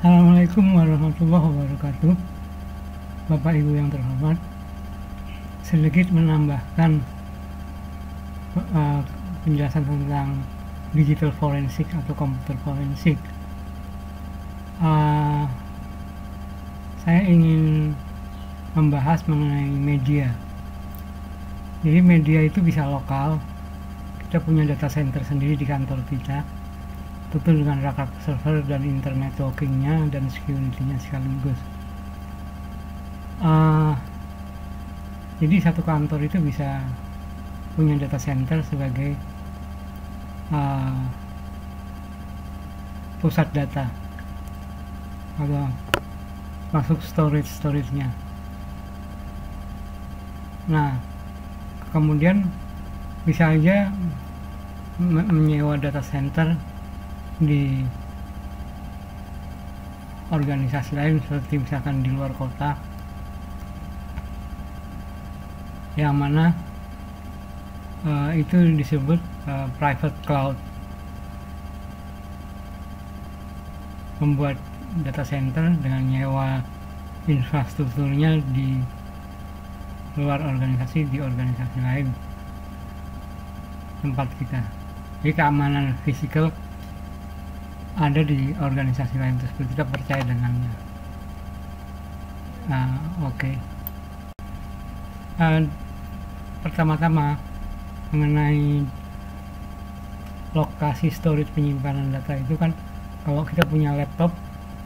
Assalamualaikum warahmatullahi wabarakatuh. Bapak Ibu yang terhormat, sedikit menambahkan penjelasan tentang digital forensik atau komputer forensik. Saya ingin membahas mengenai media. Jadi media itu bisa lokal. Kita punya data center sendiri di kantor kita, tentu dengan rak server dan internet talkingnya dan security-nya sekaligus. Jadi satu kantor itu bisa punya data center sebagai pusat data atau masuk storage-nya. Nah, kemudian bisa aja menyewa data center di organisasi lain seperti misalkan di luar kota, yang mana itu disebut private cloud. Membuat data center dengan nyewa infrastrukturnya di luar organisasi, di organisasi lain tempat kita. Jadi keamanan fisikal ada di organisasi lain tersebut, kita percaya dengannya. Oke. Pertama-tama mengenai lokasi storage penyimpanan data itu kan, kalau kita punya laptop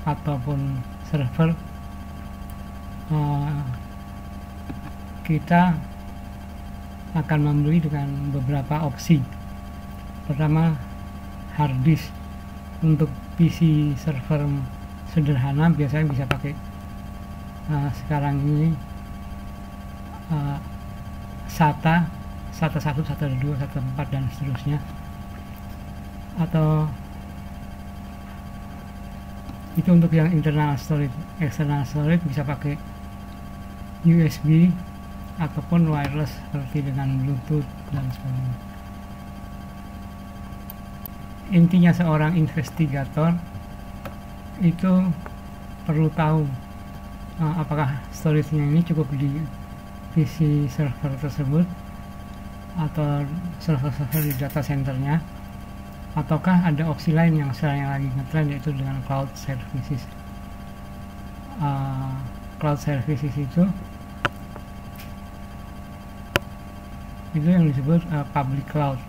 ataupun server, kita akan membeli dengan beberapa opsi. Pertama, hard disk. Untuk PC server sederhana biasanya bisa pakai sekarang ini SATA 1, SATA 2, SATA 4 dan seterusnya, atau itu untuk yang internal storage. External storage bisa pakai USB ataupun wireless seperti dengan Bluetooth dan sebagainya. Intinya seorang investigator itu perlu tahu apakah storage-nya ini cukup di PC server tersebut atau server-server di data centernya, ataukah ada opsi lain yang sekarang lagi ngetrend, yaitu dengan cloud services. Cloud services itu yang disebut public cloud.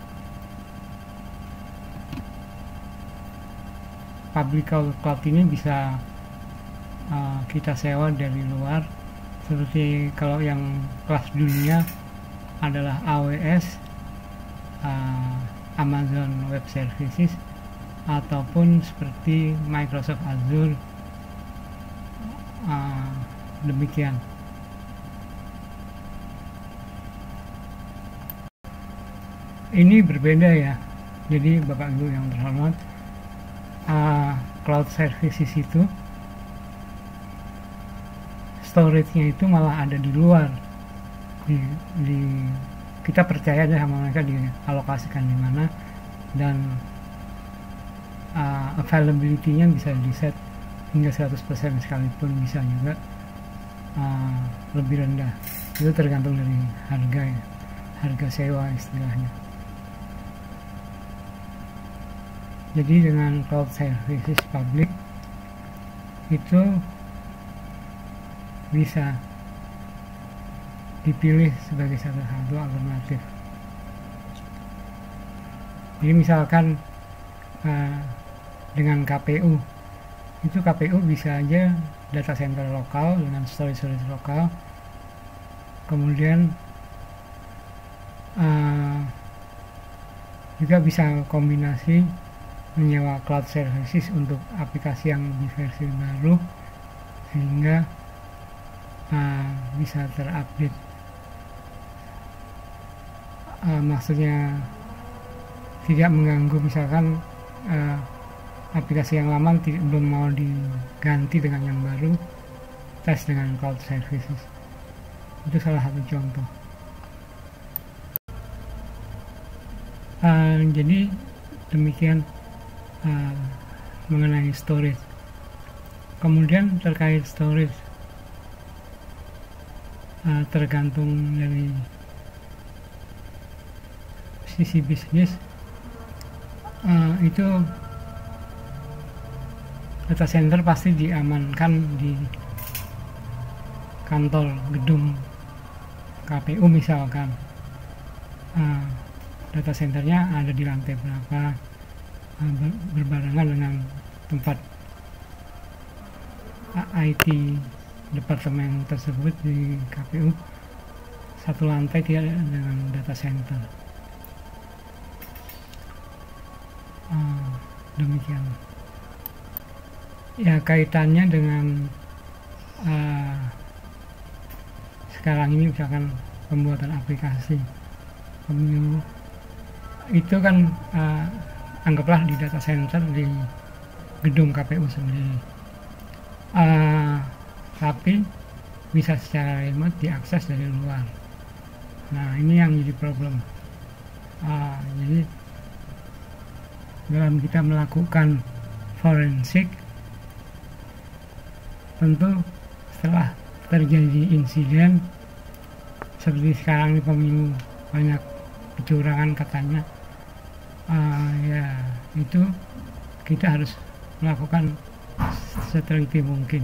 Public cloud ini bisa kita sewa dari luar, seperti kalau yang kelas dunia adalah AWS, Amazon Web Services, ataupun seperti Microsoft Azure. Demikian. Ini berbeda ya. Jadi Bapak Ibu yang terhormat, cloud services itu storage-nya itu malah ada di luar. Kita percaya deh sama mereka, dialokasikan di mana, dan availability-nya bisa di-set hingga 100% sekalipun, bisa juga lebih rendah. Itu tergantung dari harga ya, harga sewa istilahnya. Jadi dengan cloud services public itu bisa dipilih sebagai salah satu alternatif. Jadi misalkan dengan KPU, itu KPU bisa aja data center lokal dengan storage lokal, kemudian juga bisa kombinasi menyewa cloud services untuk aplikasi yang di versi baru, sehingga bisa terupdate. Maksudnya tidak mengganggu, misalkan aplikasi yang lama belum mau diganti dengan yang baru, tes dengan cloud services. Itu salah satu contoh. Jadi demikian mengenai storage. Kemudian terkait storage, tergantung dari sisi bisnis, itu data center pasti diamankan di kantor gedung KPU misalkan. Data centernya ada di lantai berapa, berbarengan dengan tempat IT departemen tersebut di KPU, satu lantai tidak dengan data center. Demikian ya kaitannya dengan sekarang ini, misalkan pembuatan aplikasi pemilu itu kan anggaplah di data center di gedung KPU sendiri, tapi bisa secara remote diakses dari luar. Nah, ini yang jadi problem. Jadi dalam kita melakukan forensik, tentu setelah terjadi insiden seperti sekarang di pemilu banyak kecurangan katanya, ya itu kita harus melakukan seteliti mungkin.